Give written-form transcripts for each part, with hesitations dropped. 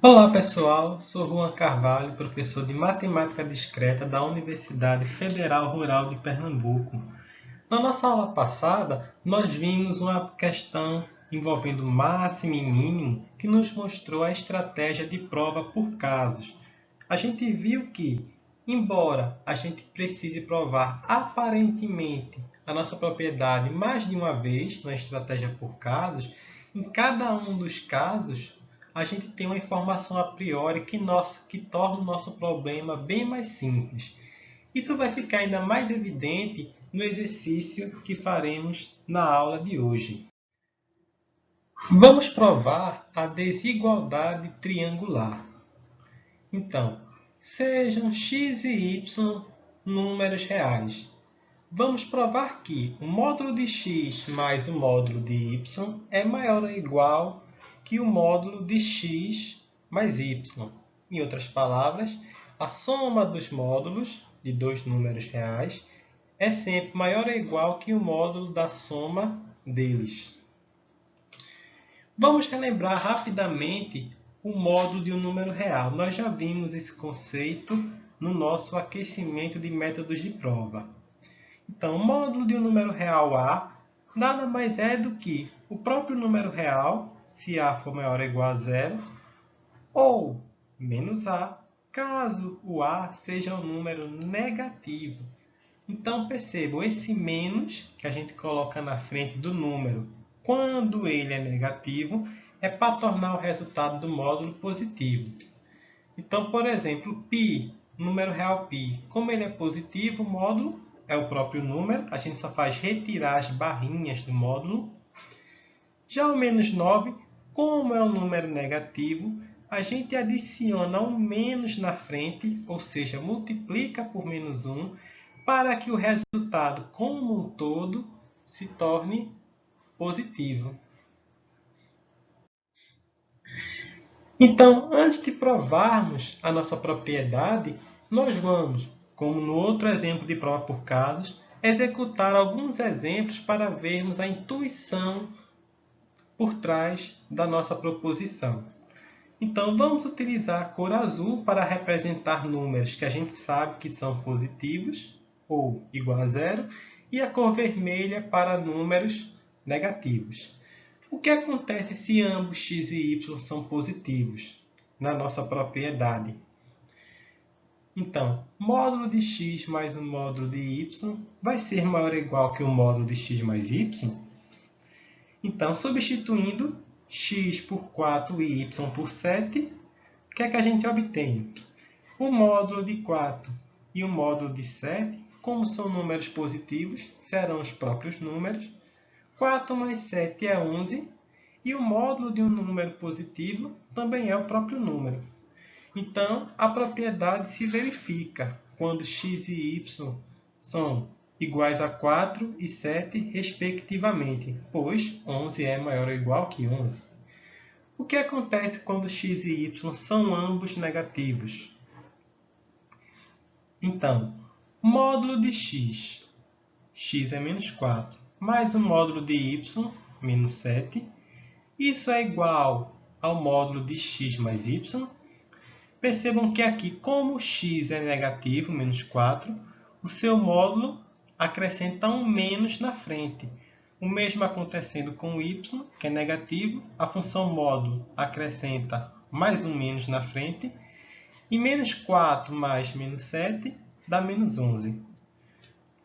Olá pessoal, sou Juan Carvalho, professor de Matemática Discreta da Universidade Federal Rural de Pernambuco. Na nossa aula passada, nós vimos uma questão envolvendo máximo e mínimo que nos mostrou a estratégia de prova por casos. A gente viu que, embora a gente precise provar aparentemente a nossa propriedade mais de uma vez na estratégia por casos, em cada um dos casos a gente tem uma informação a priori que torna o nosso problema bem mais simples. Isso vai ficar ainda mais evidente no exercício que faremos na aula de hoje. Vamos provar a desigualdade triangular. Então, sejam x e y números reais. Vamos provar que o módulo de x mais o módulo de y é maior ou igual que o módulo de x mais y. Em outras palavras, a soma dos módulos de dois números reais é sempre maior ou igual que o módulo da soma deles. Vamos relembrar rapidamente o módulo de um número real. Nós já vimos esse conceito no nosso aquecimento de métodos de prova. Então, o módulo de um número real A nada mais é do que o próprio número real, se A for maior ou igual a zero, ou menos A, caso o A seja um número negativo. Então, percebam, esse menos que a gente coloca na frente do número, quando ele é negativo, é para tornar o resultado do módulo positivo. Então, por exemplo, π, número real π, como ele é positivo, o módulo é o próprio número, a gente só faz retirar as barrinhas do módulo. Já o menos 9, como é um número negativo, a gente adiciona um menos na frente, ou seja, multiplica por menos 1, para que o resultado como um todo se torne positivo. Então, antes de provarmos a nossa propriedade, nós vamos, como no outro exemplo de prova por casos, executar alguns exemplos para vermos a intuição por trás da nossa proposição. Então, vamos utilizar a cor azul para representar números que a gente sabe que são positivos ou igual a zero, e a cor vermelha para números negativos. O que acontece se ambos x e y são positivos na nossa propriedade? Então, módulo de x mais o módulo de y vai ser maior ou igual que o módulo de x mais y? Então, substituindo x por 4 e y por 7, o que é que a gente obtém? O módulo de 4 e o módulo de 7, como são números positivos, serão os próprios números. 4 mais 7 é 11, e o módulo de um número positivo também é o próprio número. Então, a propriedade se verifica quando x e y são iguais a 4 e 7, respectivamente, pois 11 é maior ou igual que 11. O que acontece quando x e y são ambos negativos? Então, módulo de x, x é menos 4, mais o módulo de y, menos 7, isso é igual ao módulo de x mais y. Percebam que aqui, como x é negativo, menos 4, o seu módulo acrescenta um menos na frente. O mesmo acontecendo com o y, que é negativo, a função módulo acrescenta mais um menos na frente. E menos 4 mais menos 7 dá menos 11.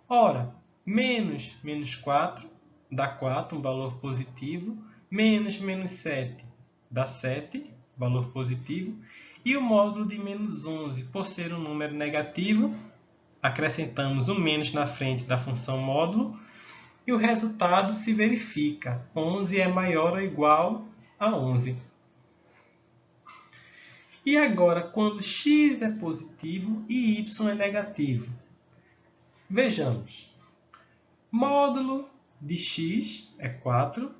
Ora, menos 4 dá 4, um valor positivo. Menos 7 dá 7, valor positivo. E o módulo de menos 11, por ser um número negativo, acrescentamos um menos na frente da função módulo e o resultado se verifica. 11 é maior ou igual a 11. E agora, quando x é positivo e y é negativo? Vejamos. Módulo de x é 4,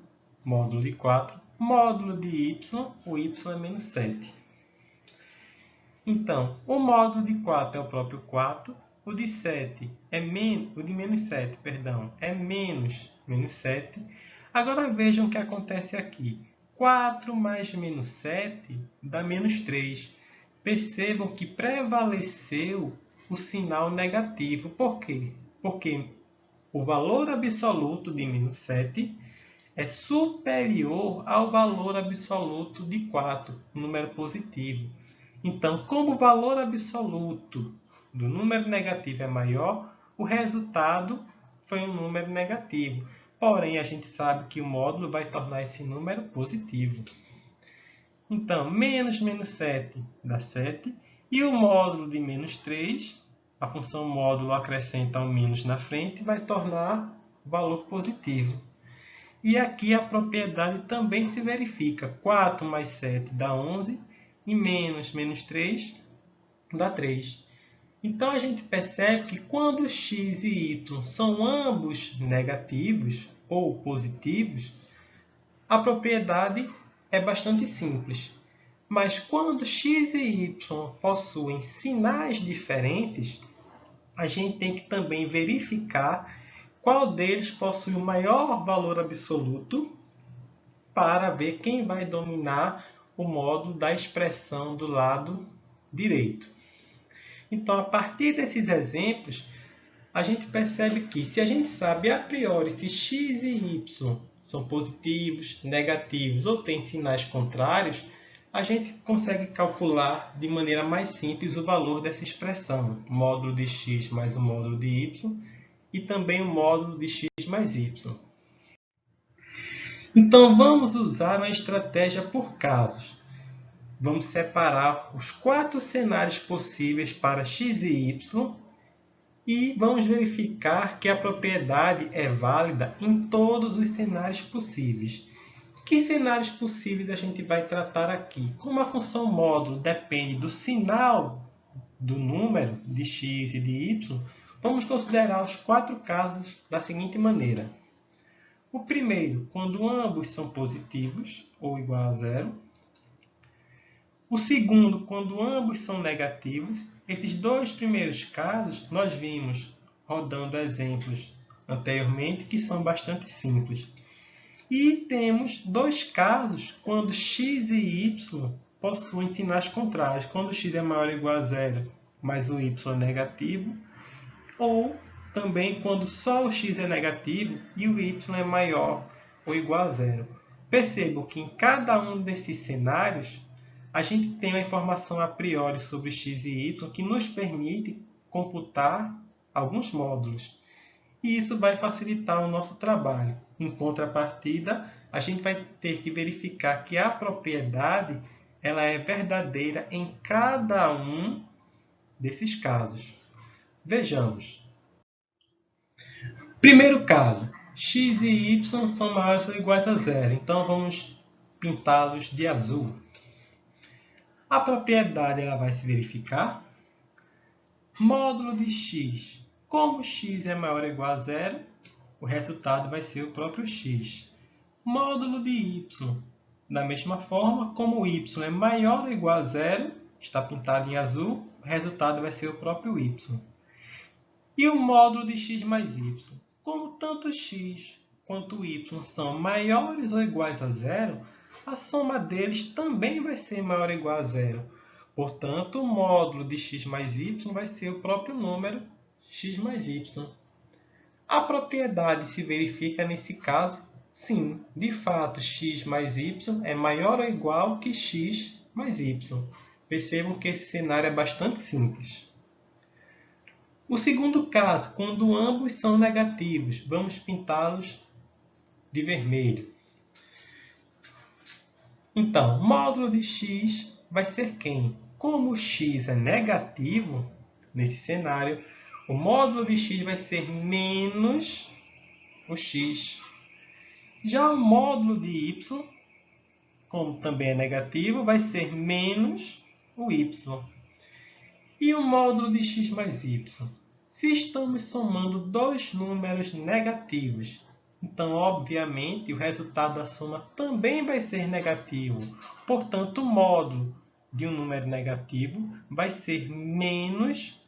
módulo de 4. Módulo de y, o y é menos 7. Então, o módulo de 4 é o próprio 4, o de 7 é o de menos 7, perdão, é menos 7. Agora vejam o que acontece aqui. 4 mais menos 7 dá menos 3. Percebam que prevaleceu o sinal negativo. Por quê? Porque o valor absoluto de menos 7 é superior ao valor absoluto de 4, um número positivo. Então, como o valor absoluto do número negativo é maior, o resultado foi um número negativo. Porém, a gente sabe que o módulo vai tornar esse número positivo. Então, menos 7 dá 7. E o módulo de menos 3, a função módulo acrescenta um menos na frente, vai tornar valor positivo. E aqui a propriedade também se verifica. 4 mais 7 dá 11 e menos 3 dá 3. Então, a gente percebe que quando x e y são ambos negativos ou positivos, a propriedade é bastante simples. Mas quando x e y possuem sinais diferentes, a gente tem que também verificar qual deles possui o maior valor absoluto para ver quem vai dominar o módulo da expressão do lado direito. Então, a partir desses exemplos, a gente percebe que, se a gente sabe a priori se x e y são positivos, negativos ou têm sinais contrários, a gente consegue calcular de maneira mais simples o valor dessa expressão, módulo de x mais o módulo de y, e também o módulo de x mais y. Então, vamos usar uma estratégia por casos. Vamos separar os 4 cenários possíveis para x e y e vamos verificar que a propriedade é válida em todos os cenários possíveis. Que cenários possíveis a gente vai tratar aqui? Como a função módulo depende do sinal do número de x e de y, vamos considerar os 4 casos da seguinte maneira. O primeiro, quando ambos são positivos ou igual a zero. O segundo, quando ambos são negativos. Esses dois primeiros casos, nós vimos rodando exemplos anteriormente, que são bastante simples. E temos dois casos quando x e y possuem sinais contrários. Quando x é maior ou igual a zero, mas o y é negativo. Ou também quando só o x é negativo e o y é maior ou igual a zero. Percebam que em cada um desses cenários, a gente tem uma informação a priori sobre x e y que nos permite computar alguns módulos. E isso vai facilitar o nosso trabalho. Em contrapartida, a gente vai ter que verificar que a propriedade ela é verdadeira em cada um desses casos. Vejamos. Primeiro caso, x e y são maiores ou iguais a zero. Então, vamos pintá-los de azul. A propriedade ela vai se verificar. Módulo de x. Como x é maior ou igual a zero, o resultado vai ser o próprio x. Módulo de y. Da mesma forma, como y é maior ou igual a zero, está pintado em azul, o resultado vai ser o próprio y. E o módulo de x mais y. Como tanto x quanto y são maiores ou iguais a zero, a soma deles também vai ser maior ou igual a zero. Portanto, o módulo de x mais y vai ser o próprio número x mais y. A propriedade se verifica nesse caso? Sim, de fato, x mais y é maior ou igual que x mais y. Percebam que esse cenário é bastante simples. O segundo caso, quando ambos são negativos, vamos pintá-los de vermelho. Então, módulo de x vai ser quem? Como o x é negativo, nesse cenário, o módulo de x vai ser menos o x. Já o módulo de y, como também é negativo, vai ser menos o y. E o módulo de x mais y? Se estamos somando dois números negativos, então, obviamente, o resultado da soma também vai ser negativo. Portanto, o módulo de um número negativo vai ser menos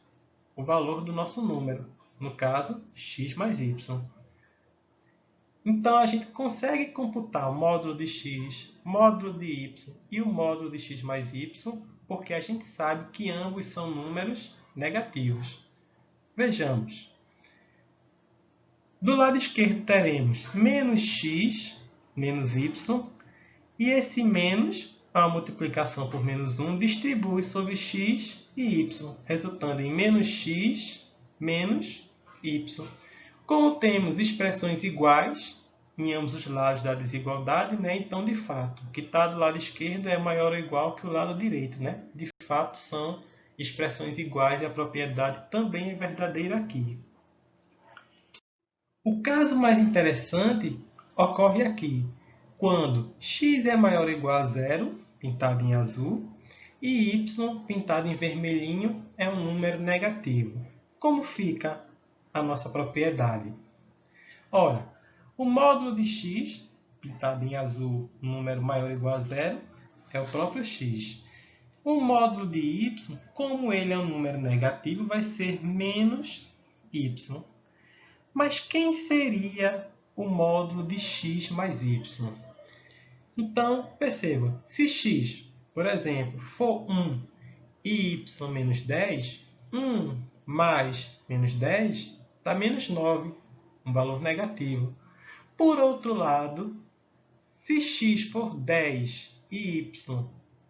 o valor do nosso número, no caso, x mais y. Então, a gente consegue computar o módulo de x, módulo de y e o módulo de x mais y, porque a gente sabe que ambos são números negativos. Vejamos. Do lado esquerdo teremos menos x menos y, e esse menos, a multiplicação por menos 1, distribui sobre x e y, resultando em menos x menos y. Como temos expressões iguais em ambos os lados da desigualdade, então, de fato, o que está do lado esquerdo é maior ou igual que o lado direito. De fato, são expressões iguais e a propriedade também é verdadeira aqui. O caso mais interessante ocorre aqui, quando x é maior ou igual a zero, pintado em azul, e y, pintado em vermelhinho, é um número negativo. Como fica a nossa propriedade? Ora, o módulo de x, pintado em azul, um número maior ou igual a zero, é o próprio x. O módulo de y, como ele é um número negativo, vai ser menos y. Mas quem seria o módulo de x mais y? Então, perceba, se x, por exemplo, for 1 e y menos 10, 1 mais menos 10 dá menos 9, um valor negativo. Por outro lado, se x for 10 e y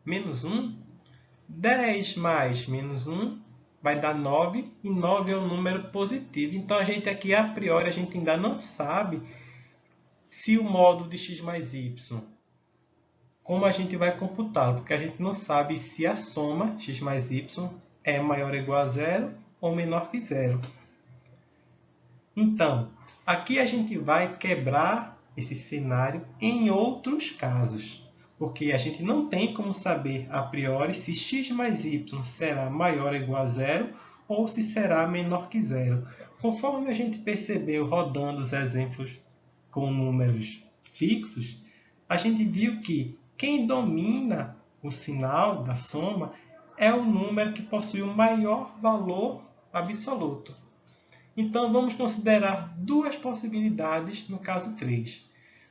menos 1, 10 mais menos 1 vai dar 9, e 9 é um número positivo. Então, a gente aqui, a priori, a gente ainda não sabe se o módulo de x mais y, como a gente vai computá-lo, porque a gente não sabe se a soma x mais y é maior ou igual a zero ou menor que zero. Então, aqui a gente vai quebrar esse cenário em outros casos, porque a gente não tem como saber a priori se x mais y será maior ou igual a zero ou se será menor que zero. Conforme a gente percebeu rodando os exemplos com números fixos, a gente viu que quem domina o sinal da soma é o número que possui o maior valor absoluto. Então, vamos considerar duas possibilidades no caso 3.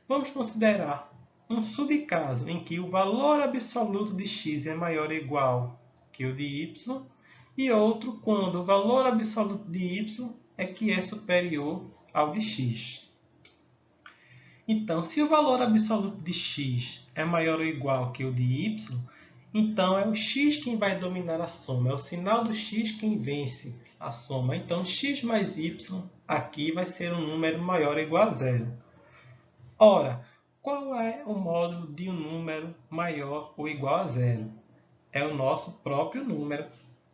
Vamos considerar um subcaso em que o valor absoluto de x é maior ou igual que o de y, e outro quando o valor absoluto de y é que é superior ao de x. Então, se o valor absoluto de x é maior ou igual que o de y, então é o x quem vai dominar a soma, é o sinal do x quem vence a soma. Então, x mais y aqui vai ser um número maior ou igual a zero. Ora, qual é o módulo de um número maior ou igual a zero? É o nosso próprio número,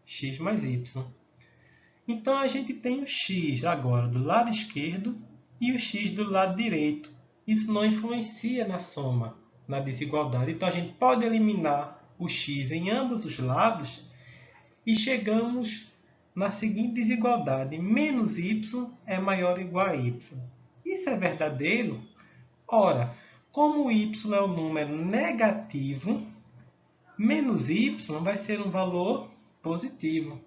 x mais y. Então, a gente tem o x agora do lado esquerdo e o x do lado direito. Isso não influencia na soma, na desigualdade. Então, a gente pode eliminar o x em ambos os lados e chegamos na seguinte desigualdade: menos y é maior ou igual a y. Isso é verdadeiro? Ora, como y é um número negativo, menos y vai ser um valor positivo.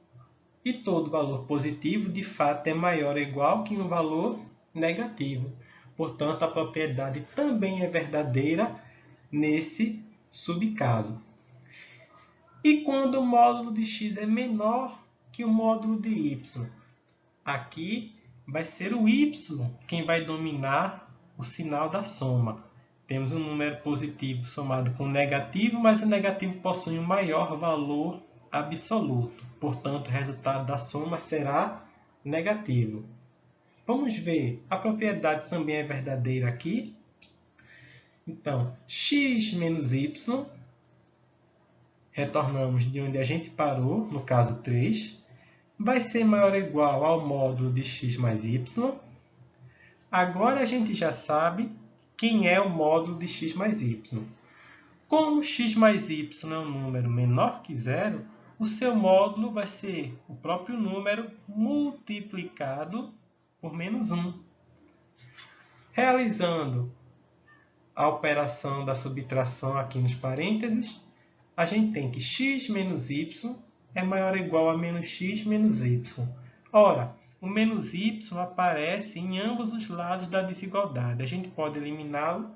E todo valor positivo, de fato, é maior ou igual que um valor negativo. Portanto, a propriedade também é verdadeira nesse subcaso. E quando o módulo de x é menor que o módulo de y? Aqui vai ser o y quem vai dominar o sinal da soma. Temos um número positivo somado com negativo, mas o negativo possui um maior valor absoluto. Portanto, o resultado da soma será negativo. Vamos ver, a propriedade também é verdadeira aqui. Então, x menos y, retornamos de onde a gente parou, no caso 3, vai ser maior ou igual ao módulo de x mais y. Agora a gente já sabe quem é o módulo de x mais y. Como x mais y é um número menor que zero, o seu módulo vai ser o próprio número multiplicado por menos 1. Realizando a operação da subtração aqui nos parênteses, a gente tem que x menos y é maior ou igual a menos x menos y. Ora, o menos y aparece em ambos os lados da desigualdade. A gente pode eliminá-lo,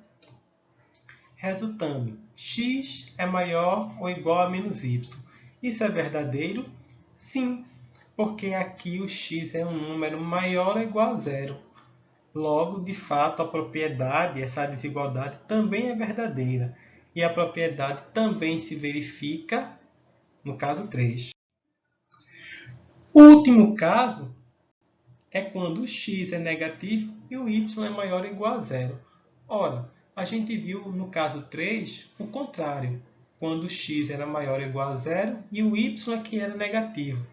resultando x é maior ou igual a menos y. Isso é verdadeiro? Sim, porque aqui o x é um número maior ou igual a zero. Logo, de fato, a propriedade, essa desigualdade, também é verdadeira. E a propriedade também se verifica no caso 3. O último caso é quando o x é negativo e o y é maior ou igual a zero. Ora, a gente viu no caso 3 o contrário, quando o x era maior ou igual a zero e o y é que era negativo.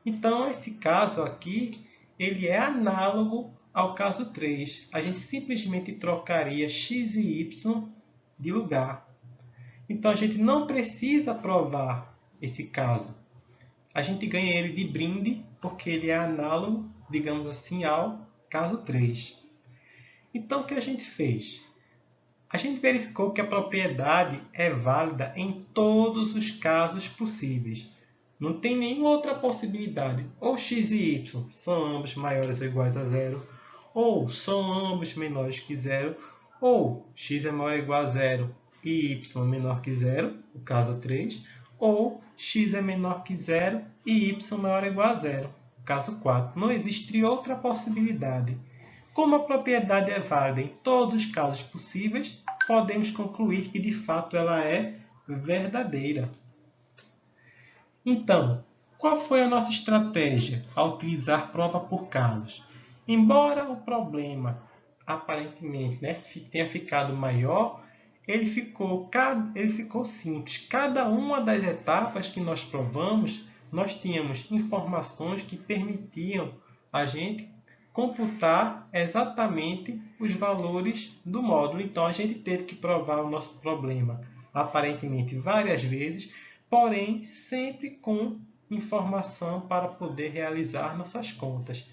Então, esse caso aqui, ele é análogo ao caso 3. A gente simplesmente trocaria x e y de lugar. Então, a gente não precisa provar esse caso. A gente ganha ele de brinde, porque ele é análogo, digamos assim, ao caso 3. Então, o que a gente fez? A gente verificou que a propriedade é válida em todos os casos possíveis. Não tem nenhuma outra possibilidade. Ou x e y são ambos maiores ou iguais a zero, ou são ambos menores que zero, ou x é maior ou igual a zero e y menor que zero, o caso 3, ou x é menor que zero e y maior ou igual a zero, o caso 4. Não existe outra possibilidade. Como a propriedade é válida em todos os casos possíveis, podemos concluir que de fato ela é verdadeira. Então, qual foi a nossa estratégia ao utilizar prova por casos? Embora o problema aparentemente tenha ficado maior, ele ficou simples. Cada uma das etapas que nós provamos, nós tínhamos informações que permitiam a gente computar exatamente os valores do módulo. Então, a gente teve que provar o nosso problema aparentemente várias vezes, porém sempre com informação para poder realizar nossas contas.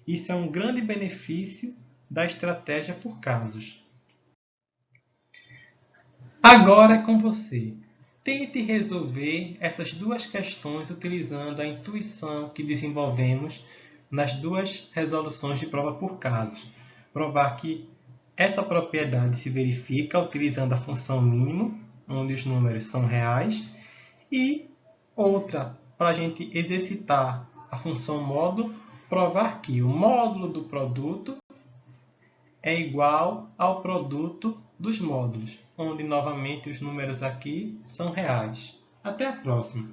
Isso é um grande benefício da estratégia por casos. Agora é com você. Tente resolver essas duas questões utilizando a intuição que desenvolvemos nas duas resoluções de prova por casos. Provar que essa propriedade se verifica utilizando a função mínimo, onde os números são reais, e outra, para a gente exercitar a função módulo, provar que o módulo do produto é igual ao produto dos módulos, onde novamente os números aqui são reais. Até a próxima!